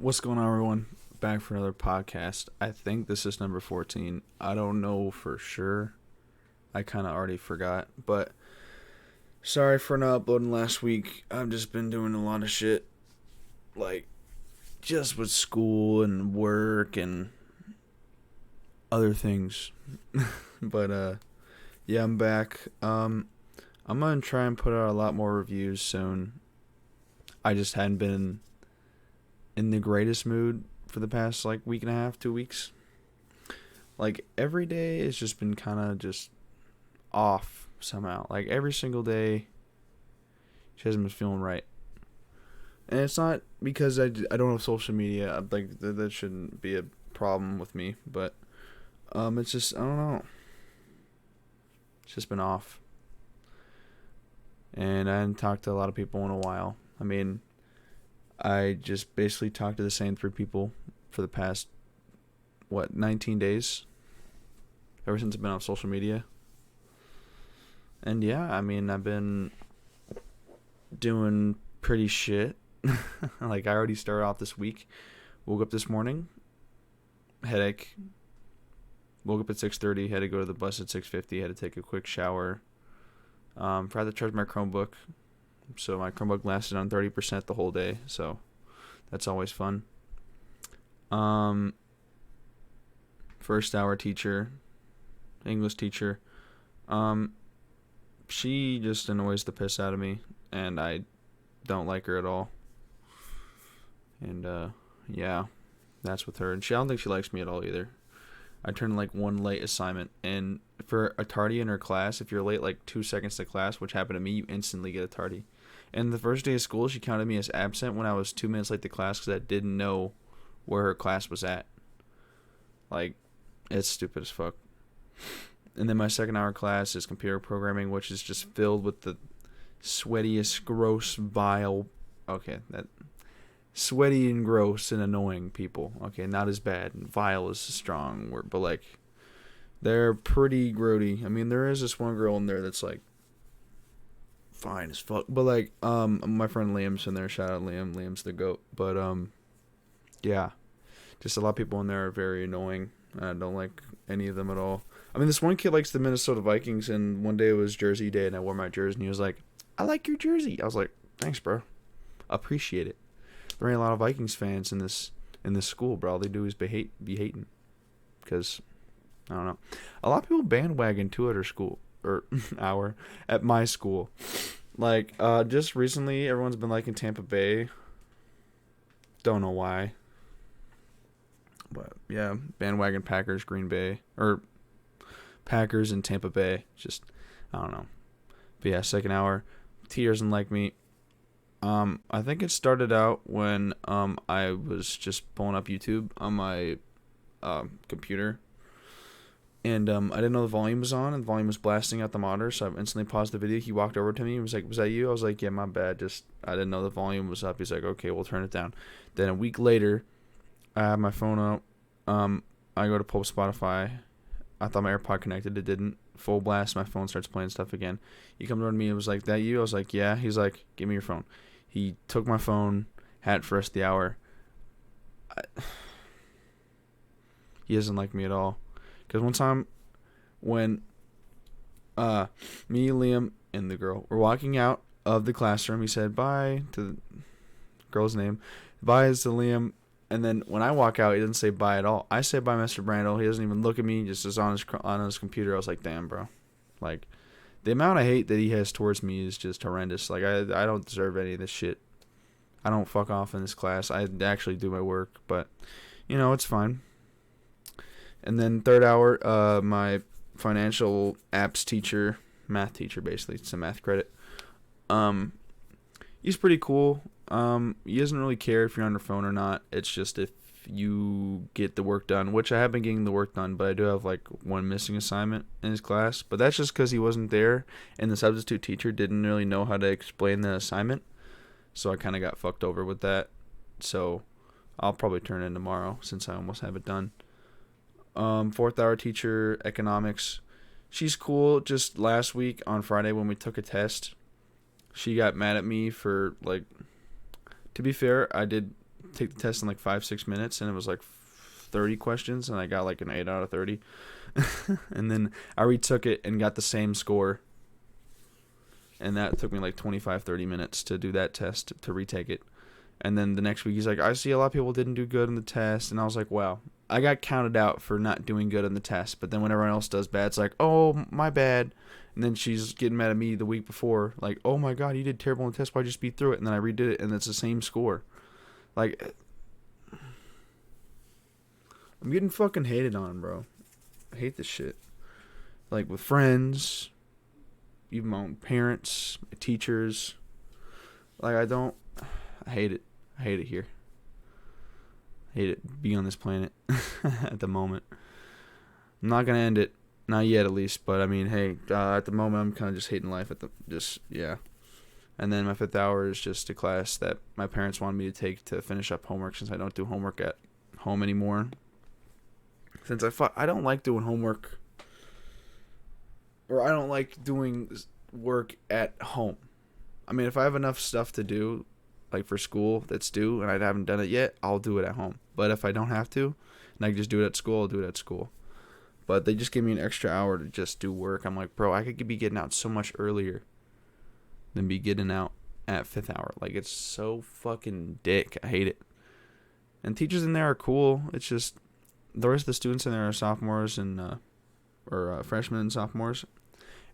What's going on, everyone? Back for another podcast. I think this is number 14. I don't know for sure. I kind of already forgot. But sorry for not uploading last week. I've just been doing a lot of shit. Like, just with school and work and other things. but, yeah, I'm back. I'm going to try and put out a lot more reviews soon. I just hadn't been in the greatest mood for the past week and a half, 2 weeks. Like every day has just been kind of just off somehow. Like every single day, she hasn't been feeling right. And it's not because I don't have social media. Like that shouldn't be a problem with me. But it's just I don't know. It's just been off. And I haven't talked to a lot of people in a while. I mean, I just basically talked to the same 3 people for the past, 19 days? Ever since I've been on social media. And yeah, I mean, I've been doing pretty shit. Like, I already started off this week. Woke up this morning. Headache. Woke up at 6:30. Had to go to the bus at 6:50. Had to take a quick shower. Forgot to charge my Chromebook. So my Chromebook lasted on 30% the whole day. So that's always fun. First hour teacher, English teacher. She just annoys the piss out of me, and I don't like her at all. And yeah, that's with her. And I don't think she likes me at all either. I turned one late assignment, and for a tardy in her class, if you're late 2 seconds to class, which happened to me, you instantly get a tardy. And the first day of school, she counted me as absent when I was 2 minutes late to class because I didn't know where her class was at. It's stupid as fuck. And then my second hour class is computer programming, which is just filled with the sweatiest, gross, vile. Okay, that sweaty and gross and annoying people. Okay, not as bad. Vile is a strong word, but they're pretty grody. I mean, there is this one girl in there that's fine as fuck. But my friend Liam's in there. Shout out Liam. Liam's the goat. But yeah, just a lot of people in there are very annoying. I don't like any of them at all. I mean, this one kid likes the Minnesota Vikings, and one day it was Jersey Day, and I wore my jersey, and he was like, "I like your jersey." I was like, "Thanks, bro. Appreciate it." There ain't a lot of Vikings fans in this school, bro. All they do is be hating, because I don't know. A lot of people bandwagon to at our school or at my school. Just recently, everyone's been liking Tampa Bay. Don't know why. But yeah, bandwagon Packers, Green Bay, or Packers and Tampa Bay. Just, I don't know. But yeah, second hour. T doesn't like me. I think it started out when I was just pulling up YouTube on my computer. And I didn't know the volume was on, and the volume was blasting out the monitor, so I instantly paused the video. He walked over to me and was like, "Was that you?" I was like, "Yeah, my bad. I didn't know the volume was up." He's like, "Okay, we'll turn it down." Then a week later, I have my phone up. I go to pull up Spotify. I thought my AirPod connected. It didn't. Full blast. My phone starts playing stuff again. He comes over to me and was like, "That you?" I was like, "Yeah." He's like, "Give me your phone." He took my phone, had it for the rest of the hour. He doesn't like me at all. Because one time when me, Liam, and the girl were walking out of the classroom, he said bye to the girl's name. Bye is to Liam. And then when I walk out, he doesn't say bye at all. I say bye, Mr. Brandel. He doesn't even look at me. He just is on his computer. I was like, damn, bro. The amount of hate that he has towards me is just horrendous. I don't deserve any of this shit. I don't fuck off in this class. I actually do my work, but, it's fine. And then third hour, my financial apps teacher, math teacher, basically. It's a math credit. He's pretty cool. He doesn't really care if you're on your phone or not. It's just if you get the work done, which I have been getting the work done, but I do have one missing assignment in his class. But that's just because he wasn't there, and the substitute teacher didn't really know how to explain the assignment. So I kind of got fucked over with that. So I'll probably turn it in tomorrow since I almost have it done. Fourth hour teacher, economics. She's cool. Just last week on Friday when we took a test, she got mad at me for to be fair, I did take the test in like 5-6 minutes, and it was like 30 questions, and I got like an 8 out of 30. And then I retook it and got the same score. And that took me like 25-30 minutes to do that test, to retake it. And then the next week he's like, I see a lot of people didn't do good in the test. And I was like, wow. I got counted out for not doing good in the test. But then when everyone else does bad, it's like, oh, my bad. And then she's getting mad at me the week before. Like, oh my God, you did terrible in the test. Why'd you speed through it? And then I redid it, and it's the same score. Like, I'm getting fucking hated on, bro. I hate this shit. Like, with friends, even my own parents, my teachers. Like, I hate it. I hate it here. I hate it being on this planet at the moment. I'm not going to end it. Not yet, at least. But, I mean, hey, at the moment, I'm kind of just hating life. Yeah. And then my 5th hour is just a class that my parents wanted me to take to finish up homework, since I don't do homework at home anymore. Since I don't like doing homework, or I don't like doing work at home. I mean, if I have enough stuff to do, like for school that's due, and I haven't done it yet, I'll do it at home. But if I don't have to, and I can just do it at school, I'll do it at school. But they just give me an extra hour to just do work. I'm like, bro, I could be getting out so much earlier than be getting out at 5th hour. Like, it's so fucking dick. I hate it. And teachers in there are cool. It's just the rest of the students in there are sophomores and or freshmen and sophomores,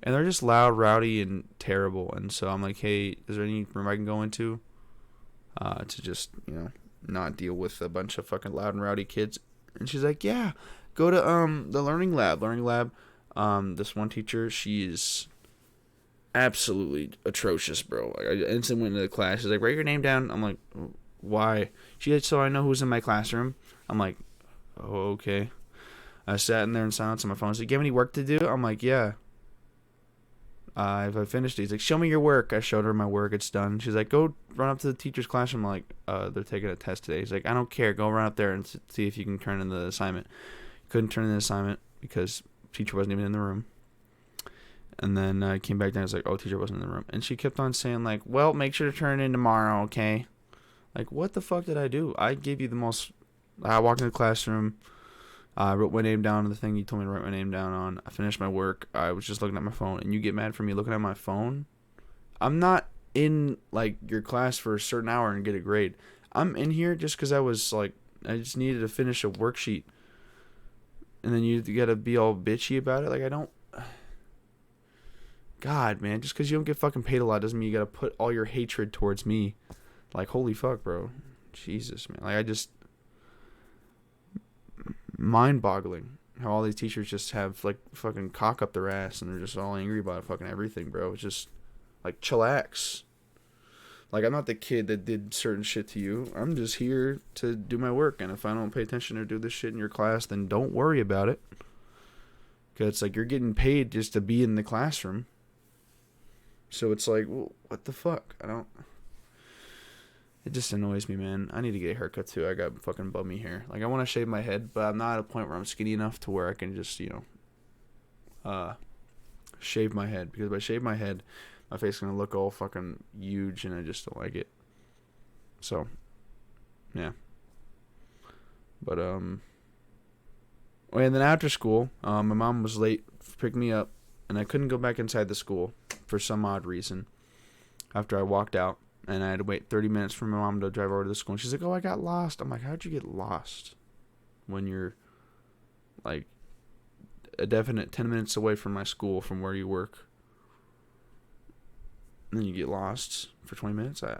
and they're just loud, rowdy, and terrible. And so I'm like, hey, is there any room I can go into to just, not deal with a bunch of fucking loud and rowdy kids? And she's like, yeah, go to the learning lab. This one teacher, she's absolutely atrocious, bro. Like, I instantly went into the class. She's like, write your name down. I'm like, why? She said, so I know who's in my classroom. I'm like, oh, okay. I sat in there in silence on my phone. She's like, do you have any work to do? I'm like, yeah. If I finished it. He's like, show me your work. I showed her my work. It's done. She's like, go run up to the teacher's classroom. I'm like, they're taking a test today. He's like, I don't care. Go run up there and see if you can turn in the assignment. Couldn't turn in the assignment because teacher wasn't even in the room. And then I came back down. I was like, oh, teacher wasn't in the room. And she kept on saying, like, well, make sure to turn it in tomorrow, okay? Like, what the fuck did I do? I gave you the most... I walked into the classroom. I wrote my name down on the thing you told me to write my name down on. I finished my work. I was just looking at my phone. And you get mad for me looking at my phone? I'm not in, like, your class for a certain hour and get a grade. I'm in here just because I just needed to finish a worksheet. And then you gotta be all bitchy about it? Like, I don't... God, man, just because you don't get fucking paid a lot doesn't mean you gotta put all your hatred towards me. Like, holy fuck, bro. Jesus, man. Like, I just... mind-boggling how all these teachers just have, like, fucking cock up their ass and they're just all angry about fucking everything, bro. It's just, like, chillax. Like, I'm not the kid that did certain shit to you. I'm just here to do my work, and if I don't pay attention or do this shit in your class, then don't worry about it. Because it's like you're getting paid just to be in the classroom. So it's like, well, what the fuck? It just annoys me, man. I need to get a haircut too. I got fucking bummy hair. Like, I want to shave my head, but I'm not at a point where I'm skinny enough to where I can just, shave my head. Because if I shave my head, my face is going to look all fucking huge, and I just don't like it. So, yeah. But, and then after school, my mom was late to pick me up, and I couldn't go back inside the school for some odd reason after I walked out. And I had to wait 30 minutes for my mom to drive over to the school. And she's like, oh, I got lost. I'm like, how'd you get lost when you're, like, a definite 10 minutes away from my school from where you work? And then you get lost for 20 minutes? I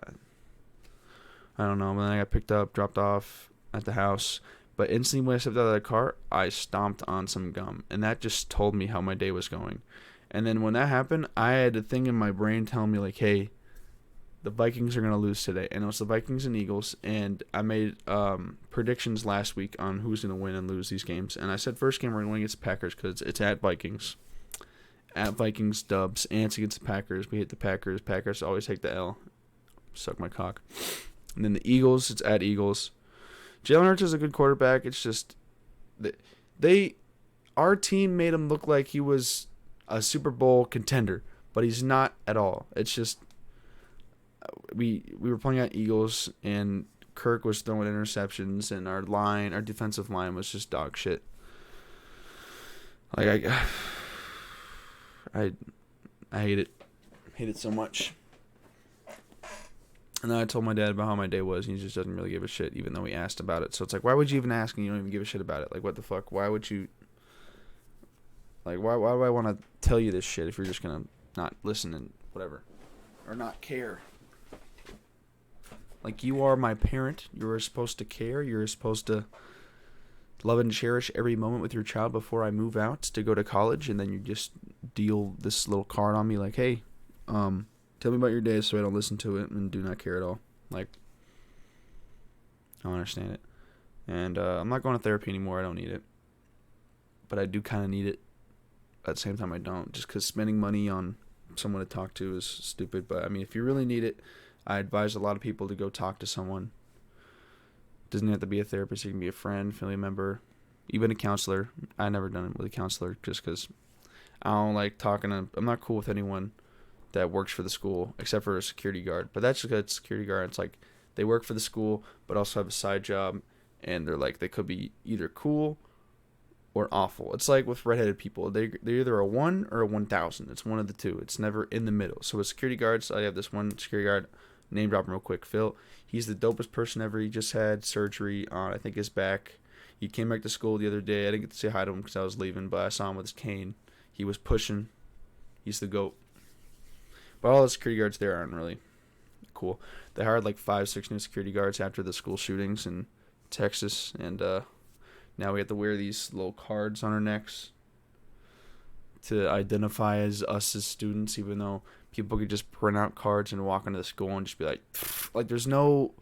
don't know. But then I got picked up, dropped off at the house. But instantly when I stepped out of the car, I stomped on some gum. And that just told me how my day was going. And then when that happened, I had a thing in my brain telling me, like, hey, the Vikings are going to lose today. And it was the Vikings and Eagles. And I made predictions last week on who's going to win and lose these games. And I said first game we're going to win against the Packers because it's at Vikings. At Vikings dubs. And it's against the Packers. We hit the Packers. Packers always take the L. Suck my cock. And then the Eagles, it's at Eagles. Jalen Hurts is a good quarterback. It's just... Our team made him look like he was a Super Bowl contender. But he's not at all. It's just... We were playing at Eagles, and Kirk was throwing interceptions, and our defensive line was just dog shit. Like I hate it. Hate it so much. And then I told my dad about how my day was, and he just doesn't really give a shit, even though he asked about it. So it's like, why would you even ask and you don't even give a shit about it? Like, what the fuck? Why would you... Like, why do I want to tell you this shit if you're just going to not listen and whatever? Or not care? Like, you are my parent. You're supposed to care. You're supposed to love and cherish every moment with your child before I move out to go to college. And then you just deal this little card on me like, hey, tell me about your day so I don't listen to it and do not care at all. Like, I don't understand it. And I'm not going to therapy anymore. I don't need it. But I do kind of need it. At the same time, I don't. Just because spending money on someone to talk to is stupid. But, I mean, if you really need it, I advise a lot of people to go talk to someone. Doesn't have to be a therapist. It can be a friend, family member, even a counselor. I never done it with a counselor just because I don't like talking to... I'm not cool with anyone that works for the school, except for a security guard. But that's a good security guard. It's like they work for the school, but also have a side job, and they're like, they could be either cool or awful. It's like with redheaded people. They're either a 1 or a 1,000. It's one of the two. It's never in the middle. So with security guards, I have this one security guard, name drop him real quick, Phil. He's the dopest person ever. He just had surgery on, I think, his back. He came back to school the other day. I didn't get to say hi to him because I was leaving, but I saw him with his cane. He was pushing. He's the GOAT. But all the security guards there aren't really cool. They hired like 5-6 new security guards after the school shootings in Texas, and now we have to wear these little cards on our necks to identify as us as students, even though people could just print out cards and walk into the school and just be like there's no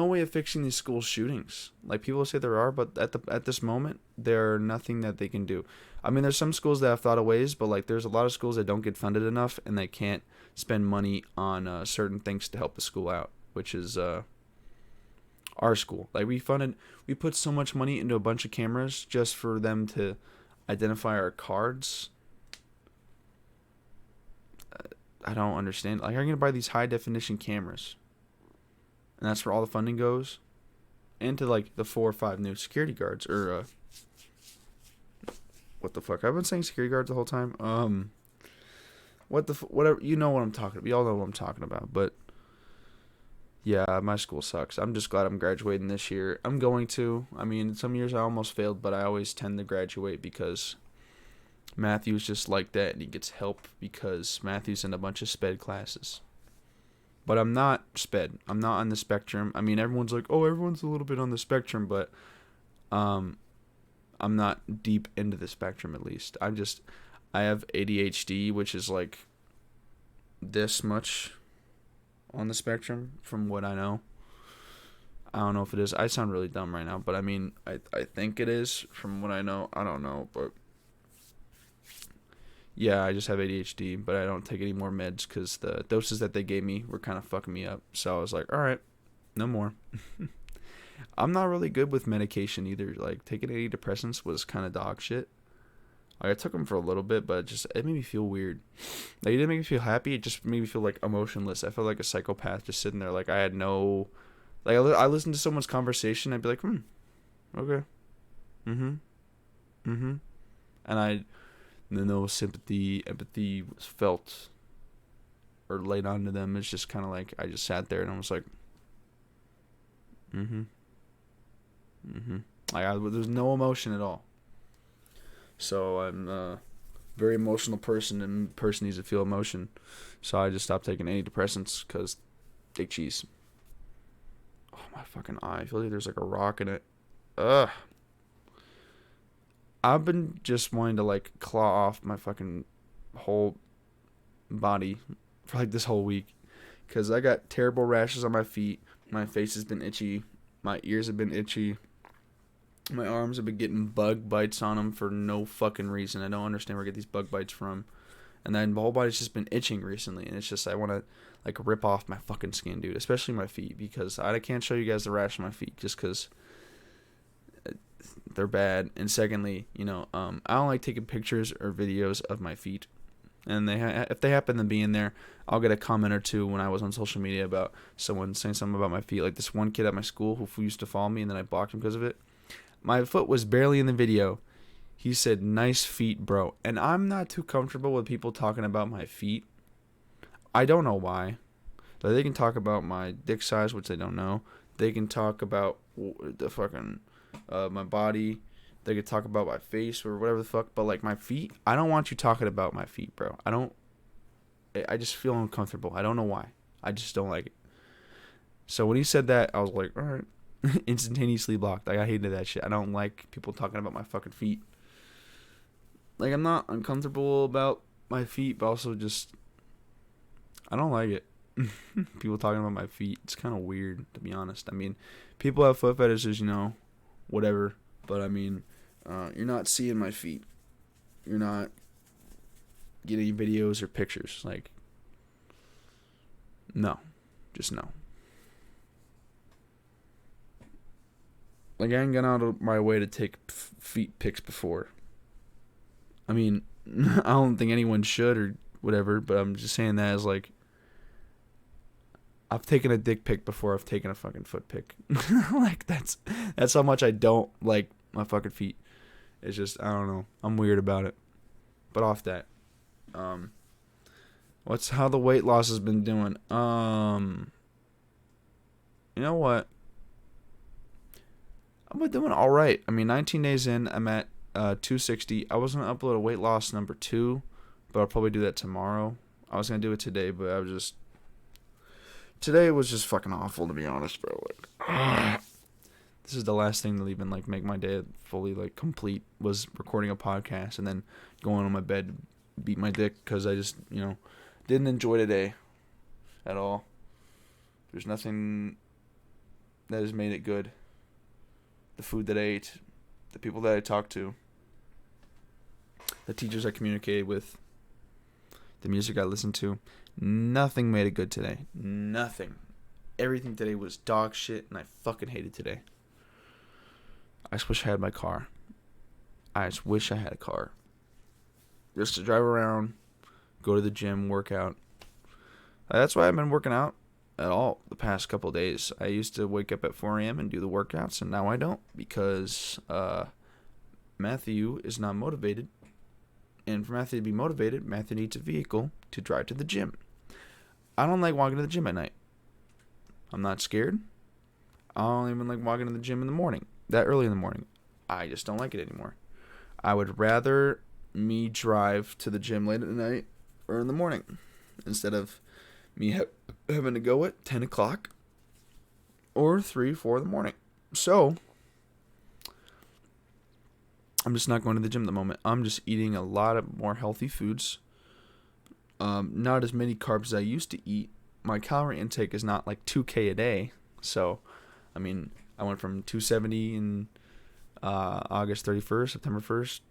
way of fixing these school shootings. Like, people say there are, but at this moment, there's nothing that they can do. I mean, there's some schools that have thought of ways, but like there's a lot of schools that don't get funded enough, and they can't spend money on certain things to help the school out, which is our school. Like, we put so much money into a bunch of cameras just for them to identify our cards. I don't understand. Like, how are you gonna buy these high definition cameras? And that's where all the funding goes, and to like the 4 or 5 new security guards, or what the fuck? I've been saying security guards the whole time. Whatever. You know what I'm talking about. Y'all know what I'm talking about. But yeah, my school sucks. I'm just glad I'm graduating this year. I'm going to. I mean, some years I almost failed, but I always tend to graduate because Matthew's just like that, and he gets help because Matthew's in a bunch of SPED classes. But I'm not SPED. I'm not on the spectrum. I mean, everyone's like, oh, everyone's a little bit on the spectrum, but I'm not deep into the spectrum, at least. I have ADHD, which is like this much on the spectrum from what I know. I don't know if it is. I sound really dumb right now, but I mean, I think it is from what I know. I don't know, but yeah, I just have ADHD, but I don't take any more meds because the doses that they gave me were kind of fucking me up. So I was like, all right, no more. I'm not really good with medication either. Like, taking antidepressants was kind of dog shit. Like, I took them for a little bit, but it made me feel weird. Like, it didn't make me feel happy. It just made me feel like emotionless. I felt like a psychopath just sitting there. Like, I had no... Like, I listened to someone's conversation, I'd be like, okay. And no sympathy, empathy was felt or laid onto them. It's just kind of like, I just sat there and I was like, Like, there's no emotion at all. So I'm a very emotional person, and person needs to feel emotion. So I just stopped taking antidepressants because big cheese. Oh, my fucking eye. I feel like there's like a rock in it. Ugh. I've been just wanting to like claw off my fucking whole body for like this whole week. Because I got terrible rashes on my feet. My face has been itchy. My ears have been itchy. My arms have been getting bug bites on them for no fucking reason. I don't understand where I get these bug bites from. And then my whole body's just been itching recently. And it's just, I want to like rip off my fucking skin, dude. Especially my feet. Because I can't show you guys the rash on my feet. Just because they're bad. And secondly, I don't like taking pictures or videos of my feet. And if they happen to be in there, I'll get a comment or two when I was on social media about someone saying something about my feet. Like this one kid at my school who used to follow me, and then I blocked him because of it. My foot was barely in the video. He said, "Nice feet, bro." And I'm not too comfortable with people talking about my feet. I don't know why. Like, they can talk about my dick size, which they don't know. They can talk about the fucking my body. They could talk about my face or whatever the fuck. But like my feet, I don't want you talking about my feet, bro. I just feel uncomfortable. I don't know why. I just don't like it. So when he said that, I was like, all right. Instantaneously blocked. Like, I hated that shit. I don't like people talking about my fucking feet. Like, I'm not uncomfortable about my feet, but also just, I don't like it. People talking about my feet. It's kind of weird, to be honest. I mean, people have foot fetishes, whatever. But I mean, you're not seeing my feet. You're not getting videos or pictures. Like, no. Just no. Like, I ain't gone out of my way to take feet pics before. I mean, I don't think anyone should or whatever, but I'm just saying that as, like, I've taken a dick pic before I've taken a fucking foot pic. Like, that's how much I don't like my fucking feet. It's just, I don't know. I'm weird about it. But off that. How the weight loss has been doing? You know what? I've been doing all right. I mean, 19 days in, I'm at 260. I was going to upload a weight loss number 2, but I'll probably do that tomorrow. I was going to do it today, but today was just fucking awful, to be honest, bro. Like, this is the last thing to even, like, make my day fully, like, complete, was recording a podcast and then going on my bed to beat my dick because I just, didn't enjoy today at all. There's nothing that has made it good. The food that I ate, the people that I talked to, the teachers I communicated with, the music I listened to, nothing made it good today. Nothing. Everything today was dog shit, and I fucking hated today. I just wish I had my car. I just wish I had a car. Just to drive around, go to the gym, work out. That's why I've been working out at all the past couple of days. I used to wake up at 4 a.m. and do the workouts, and now I don't because Matthew is not motivated. And for Matthew to be motivated, Matthew needs a vehicle to drive to the gym. I don't like walking to the gym at night. I'm not scared. I don't even like walking to the gym in the morning, that early in the morning. I just don't like it anymore. I would rather me drive to the gym late at night or in the morning instead of me having to go at 10 o'clock or 3, 4 in the morning. So, I'm just not going to the gym at the moment. I'm just eating a lot of more healthy foods. Not as many carbs as I used to eat. My calorie intake is not like 2K a day. So, I mean, I went from 270 in August 31st, September 1st,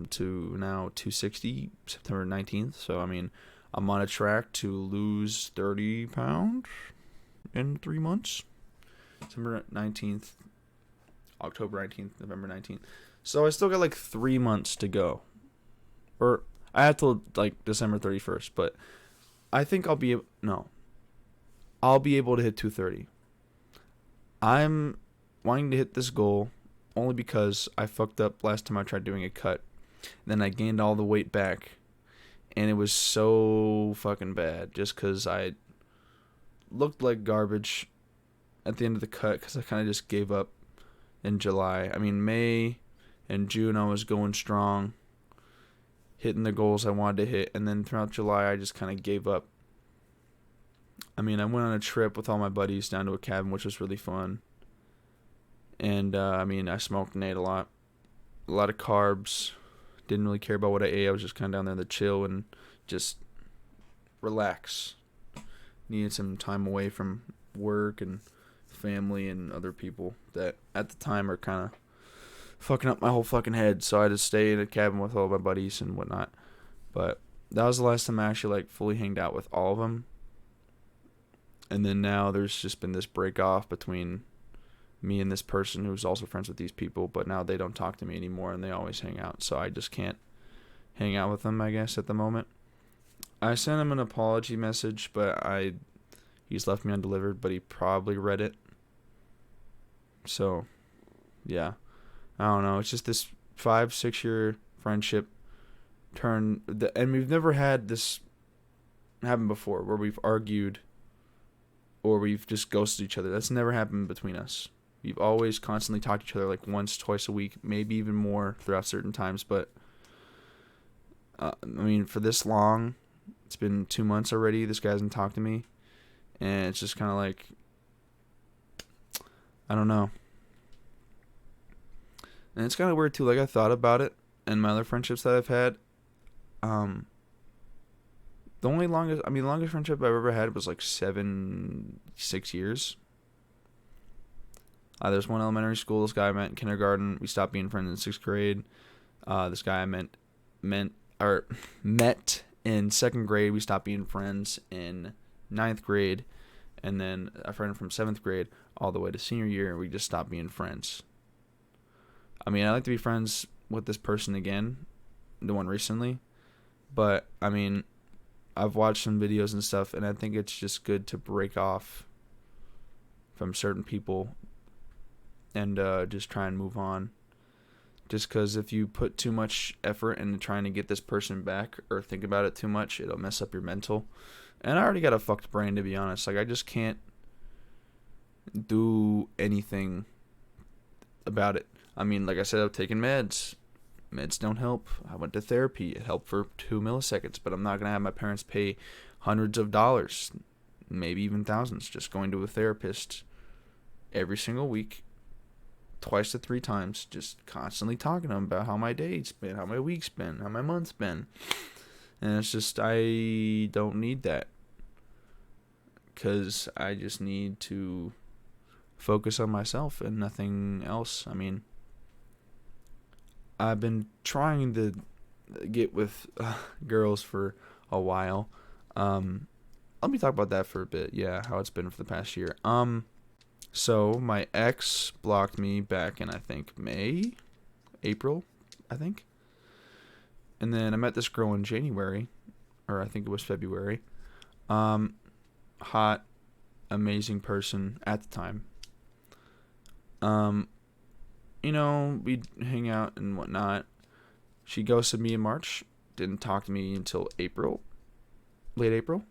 to now 260 September 19th. So, I mean, I'm on a track to lose 30 pounds in 3 months. September 19th, October 19th, November 19th. So I still got like 3 months to go. Or I have till like December 31st, but I think I'll be able to hit 230. I'm wanting to hit this goal only because I fucked up last time I tried doing a cut. Then I gained all the weight back. And it was so fucking bad just because I looked like garbage at the end of the cut because I kind of just gave up in July. I mean, May and June I was going strong, hitting the goals I wanted to hit. And then throughout July I just kind of gave up. I mean, I went on a trip with all my buddies down to a cabin, which was really fun. And, I mean, I smoked and ate a lot of carbs. Didn't really care about what I ate. I was just kind of down there to chill and just relax. Needed some time away from work and family and other people that at the time are kind of fucking up my whole fucking head. So I just stayed in a cabin with all my buddies and whatnot. But that was the last time I actually like fully hanged out with all of them. And then now there's just been this break off between me and this person who's also friends with these people, but now they don't talk to me anymore and they always hang out, so I just can't hang out with them, I guess, at the moment. I sent him an apology message, but he's left me undelivered, but he probably read it. So, yeah. I don't know. It's just this 5-6 year friendship and we've never had this happen before where we've argued or we've just ghosted each other. That's never happened between us. We've always constantly talked to each other like once, twice a week, maybe even more throughout certain times. But, I mean, for this long, it's been 2 months already. This guy hasn't talked to me. And it's just kind of like, I don't know. And it's kind of weird too. Like, I thought about it and my other friendships that I've had. The longest friendship I've ever had was like 6 years. There's one elementary school. This guy I met in kindergarten. We stopped being friends in 6th grade. This guy I met in 2nd grade. We stopped being friends in 9th grade, and then a friend from 7th grade all the way to senior year. We just stopped being friends. I mean, I'd like to be friends with this person again, the one recently, but I mean, I've watched some videos and stuff, and I think it's just good to break off from certain people and just try and move on. Just because if you put too much effort into trying to get this person back or think about it too much, it'll mess up your mental. And I already got a fucked brain, to be honest. Like, I just can't do anything about it. I mean, like I said, I've taken meds. Meds don't help. I went to therapy. It helped for 2 milliseconds, but I'm not going to have my parents pay hundreds of dollars, maybe even thousands, just going to a therapist every single week, twice to 3 times, just constantly talking to them about how my day's been, how my week's been, how my month's been. And it's just, I don't need that. Because I just need to focus on myself and nothing else. I mean, I've been trying to get with girls for a while. Let me talk about that for a bit. Yeah, how it's been for the past year. So my ex blocked me back in, I think, April, I think. And then I met this girl in January, or I think it was February. Hot, amazing person at the time. We'd hang out and whatnot. She ghosted me in March. Didn't talk to me until April. Late April.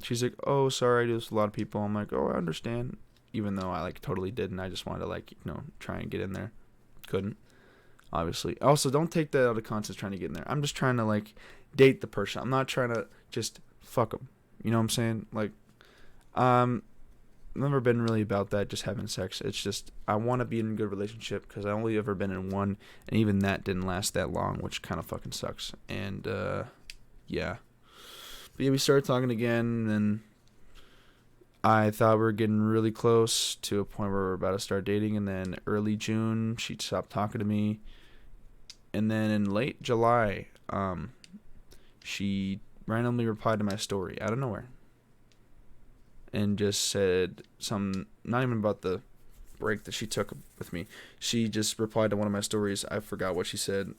She's like, oh, sorry, I do this with a lot of people. I'm like, oh, I understand. Even though I, totally didn't. I just wanted to, try and get in there. Couldn't, obviously. Also, don't take that out of context trying to get in there. I'm just trying to, date the person. I'm not trying to just fuck them. You know what I'm saying? Never been really about that, just having sex. It's just, I want to be in a good relationship because I only ever been in one, and even that didn't last that long, which kind of fucking sucks. And, yeah. But yeah, we started talking again, and I thought we were getting really close to a point where we were about to start dating, and then early June, she stopped talking to me. And then in late July, she randomly replied to my story out of nowhere. And just said something, not even about the break that she took with me. She just replied to one of my stories. I forgot what she said.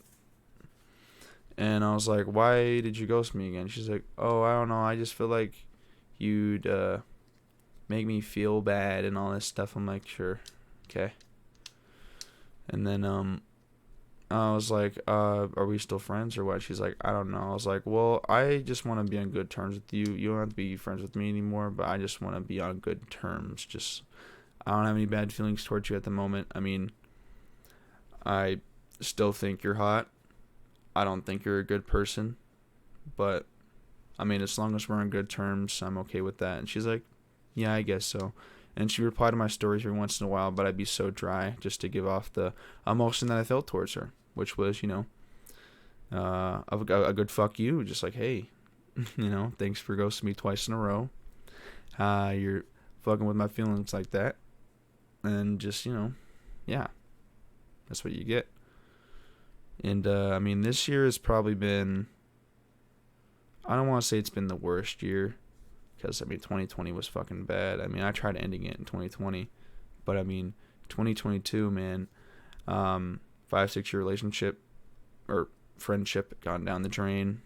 And I was like, why did you ghost me again? She's like, oh, I don't know. I just feel like you'd make me feel bad and all this stuff. I'm like, sure. Okay. And then I was like, are we still friends or what? She's like, I don't know. I was like, well, I just want to be on good terms with you. You don't have to be friends with me anymore, but I just want to be on good terms. Just, I don't have any bad feelings towards you at the moment. I mean, I still think you're hot. I don't think you're a good person, but I mean, as long as we're on good terms, I'm okay with that. And she's like, yeah, I guess so. And she replied to my stories every once in a while, but I'd be so dry just to give off the emotion that I felt towards her, which was, a good fuck you. Just like, hey, thanks for ghosting me twice in a row. You're fucking with my feelings like that. And just, yeah, that's what you get. And, I mean, this year has probably been, I don't want to say it's been the worst year. Because, 2020 was fucking bad. I mean, I tried ending it in 2020. But, 2022, man, 5-6 year relationship or friendship gone down the drain.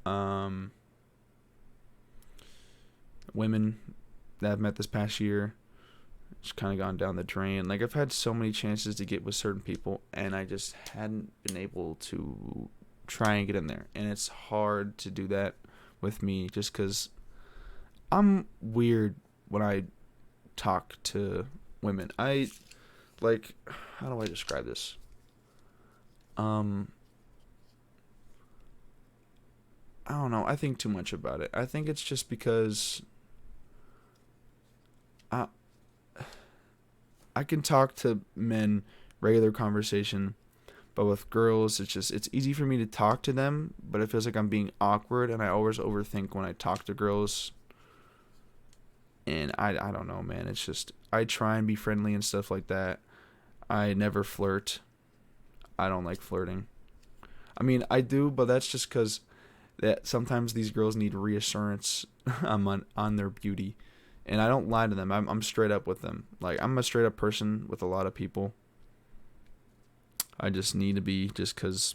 Um, Women that I've met this past year, just kind of gone down the drain. Like, I've had so many chances to get with certain people, and I just hadn't been able to try and get in there. And it's hard to do that with me just because I'm weird when I talk to women. Like, how do I describe this? I don't know. I think too much about it. I think it's just because I I can talk to men regular conversation, but with girls it's easy for me to talk to them, but it feels like I'm being awkward, and I always overthink when I talk to girls. And I don't know, man. It's just I try and be friendly and stuff like that. I never flirt. I don't like flirting. I mean, I do, but that's just because that sometimes these girls need reassurance on their beauty, and I don't lie to them. I'm straight up with them. Like, I'm a straight up person with a lot of people. I just need to be, just because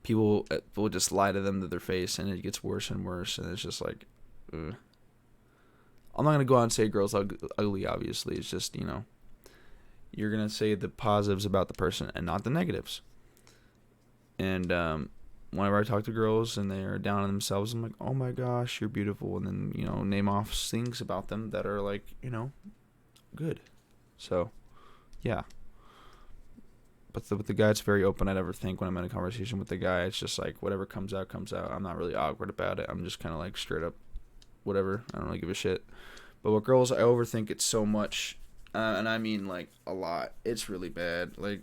people will just lie to them to their face, and it gets worse and worse, and it's just like, ugh. I'm not gonna go out and say girls ugly. Obviously, it's just, you're gonna say the positives about the person and not the negatives. And whenever I talk to girls and they are down on themselves, I'm like, oh my gosh, you're beautiful, and then name off things about them that are like, good. So, yeah. But with the guy, it's very open. I never think when I'm in a conversation with the guy, it's just like whatever comes out, comes out. I'm not really awkward about it. I'm just kind of like straight up whatever. I don't really give a shit. But with girls, I overthink it so much. And I mean, like, a lot. It's really bad. Like,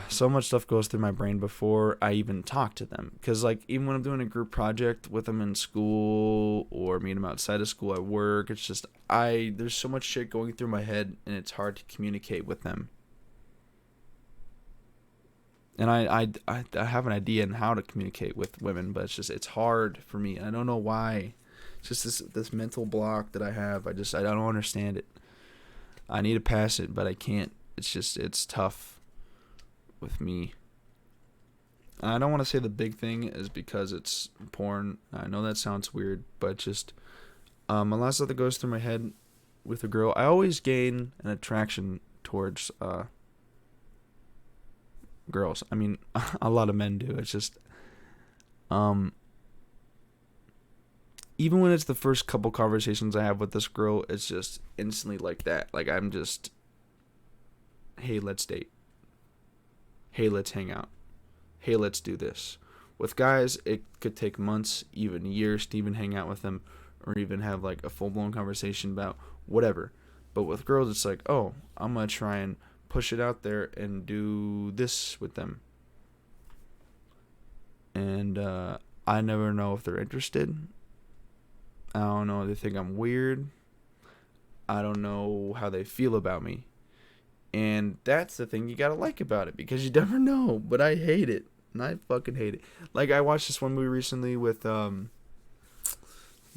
so much stuff goes through my brain before I even talk to them. Because, like, even when I'm doing a group project with them in school or meet them outside of school at work, it's just, there's so much shit going through my head, and it's hard to communicate with them. And I have an idea on how to communicate with women, but it's hard for me. And I don't know why. It's just this mental block that I have. I don't understand it. I need to pass it, but I can't. It's tough with me. And I don't want to say the big thing is because it's porn. I know that sounds weird, but just a lot of stuff that goes through my head with a girl. I always gain an attraction towards girls. I mean, a lot of men do. It's just, even when it's the first couple conversations I have with this girl, it's just instantly like that. Like, I'm just, hey, let's date. Hey, let's hang out. Hey, let's do this. With guys, it could take months, even years to even hang out with them, or even have like a full-blown conversation about whatever. But with girls, it's like, oh, I'm going to try and push it out there and do this with them. And I never know if they're interested. I don't know if they think I'm weird. I don't know how they feel about me. And that's the thing you gotta like about it, because you never know. But I hate it. And I fucking hate it. Like, I watched this one movie recently with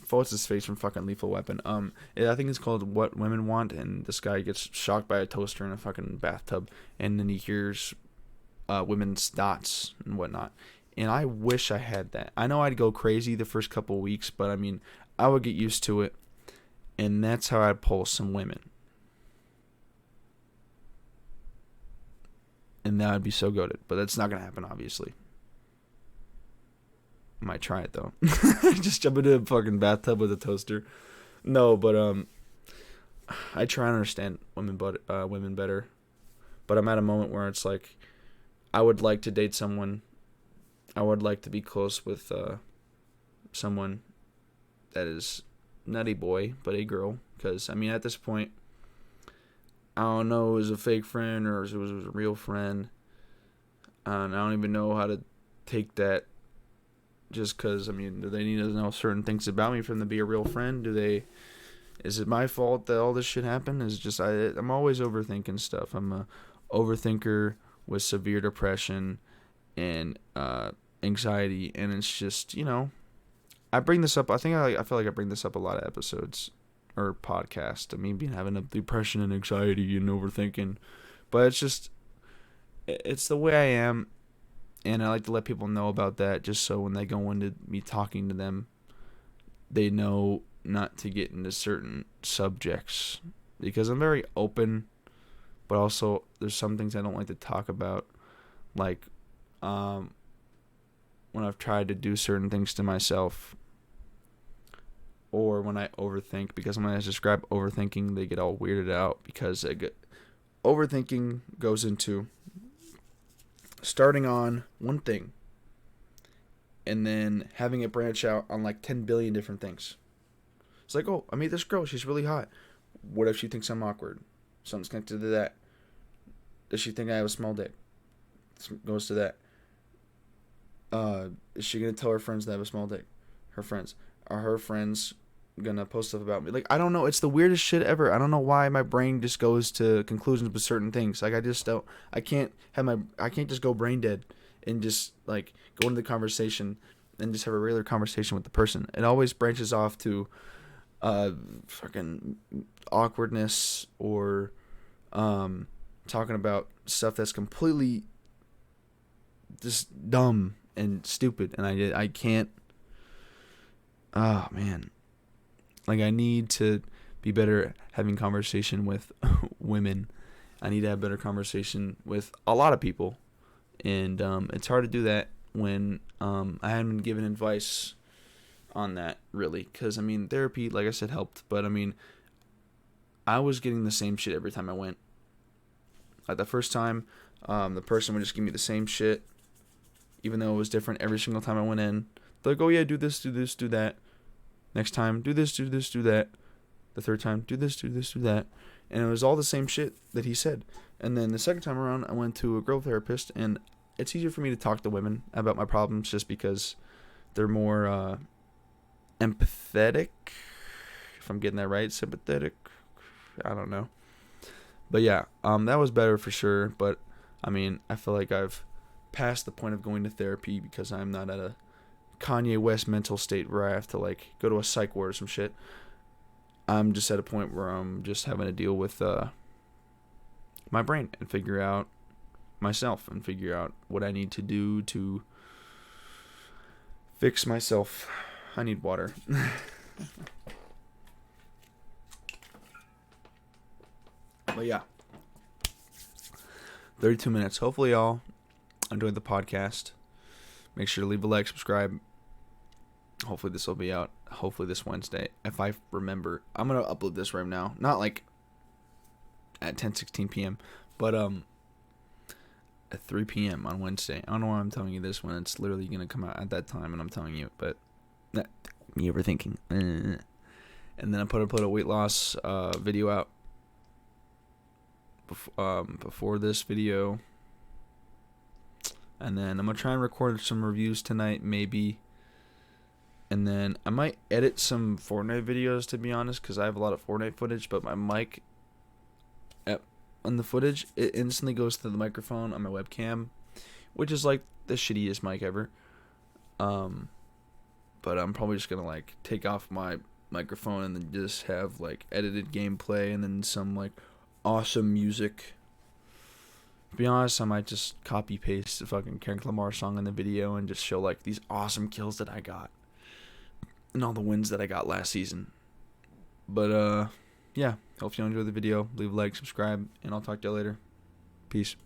what's his face from fucking Lethal Weapon. I think it's called What Women Want, and this guy gets shocked by a toaster in a fucking bathtub, and then he hears women's thoughts and whatnot. And I wish I had that. I know I'd go crazy the first couple weeks, but I mean, I would get used to it, and that's how I'd pull some women. And that would be so goated, but that's not gonna happen, obviously. I might try it though. Just jump into a fucking bathtub with a toaster. No, but I try and understand women better, but I'm at a moment where it's like, I would like to date someone. I would like to be close with someone that is not a boy, but a girl. Because, I mean, at this point, I don't know if it was a fake friend or if it was a real friend. And I don't even know how to take that. Just because, I mean, do they need to know certain things about me for them to be a real friend? Is it my fault that all this shit happened? I'm always overthinking stuff. I'm a overthinker with severe depression and anxiety, and it's just, I bring this up. I feel like I bring this up a lot of episodes or podcasts. I mean, having a depression and anxiety and overthinking, but it's the way I am, And I like to let people know about that just so when they go into me talking to them, they know not to get into certain subjects. Because I'm very open, but also there's some things I don't like to talk about. Like, when I've tried to do certain things to myself, or when I overthink, because when I describe overthinking, they get all weirded out because overthinking goes into starting on one thing and then having it branch out on like 10 billion different things. It's like, oh, I meet this girl, she's really hot. What if she thinks I'm awkward? Something's connected to that. Does she think I have a small dick? Goes to that. Is she gonna tell her friends that I have a small dick? Her friends. Are her friends gonna post stuff about me? Like, I don't know. It's the weirdest shit ever. I don't know why my brain just goes to conclusions with certain things. Like, I just don't. I can't just go brain dead and just like go into the conversation and just have a regular conversation with the person. It always branches off to fucking awkwardness or talking about stuff that's completely just dumb and stupid, and I can't. Oh man, like I need to be better at having conversation with women. I need to have better conversation with a lot of people, and it's hard to do that when I haven't been given advice on that really, because I mean therapy, like I said, helped, but I mean I was getting the same shit every time I went. Like the first time, the person would just give me the same shit, even though it was different every single time I went in. They're like, oh yeah, do this, do that. Next time, do this, do that. The third time, do this, do that. And it was all the same shit that he said. And then the second time around, I went to a girl therapist, and it's easier for me to talk to women about my problems just because they're more empathetic. If I'm getting that right, sympathetic. I don't know. But yeah, that was better for sure. But I mean, I feel like I've passed the point of going to therapy because I'm not at a Kanye West mental state where I have to like go to a psych ward or some shit. I'm just at a point where I'm just having to deal with my brain and figure out myself and figure out what I need to do to fix myself. I need water. But yeah, 32 minutes. Hopefully y'all enjoyed the podcast. Make sure to leave a like, subscribe. Hopefully this will be out. Hopefully this Wednesday. If I remember. I'm going to upload this right now. Not like at 10:16 p.m. But at 3 p.m. on Wednesday. I don't know why I'm telling you this when it's literally going to come out at that time and I'm telling you. But me overthinking. And then I put a weight loss video out before this video. And then I'm going to try and record some reviews tonight, maybe. And then I might edit some Fortnite videos, to be honest, because I have a lot of Fortnite footage. But my mic on the footage, it instantly goes to the microphone on my webcam, which is like the shittiest mic ever. But I'm probably just going to like take off my microphone and then just have like edited gameplay and then some like awesome music. To be honest, I might just copy paste the fucking Kendrick Lamar song in the video and just show like these awesome kills that I got and all the wins that I got last season. But yeah, hope you enjoyed the video. Leave a like, subscribe, and I'll talk to you later. Peace.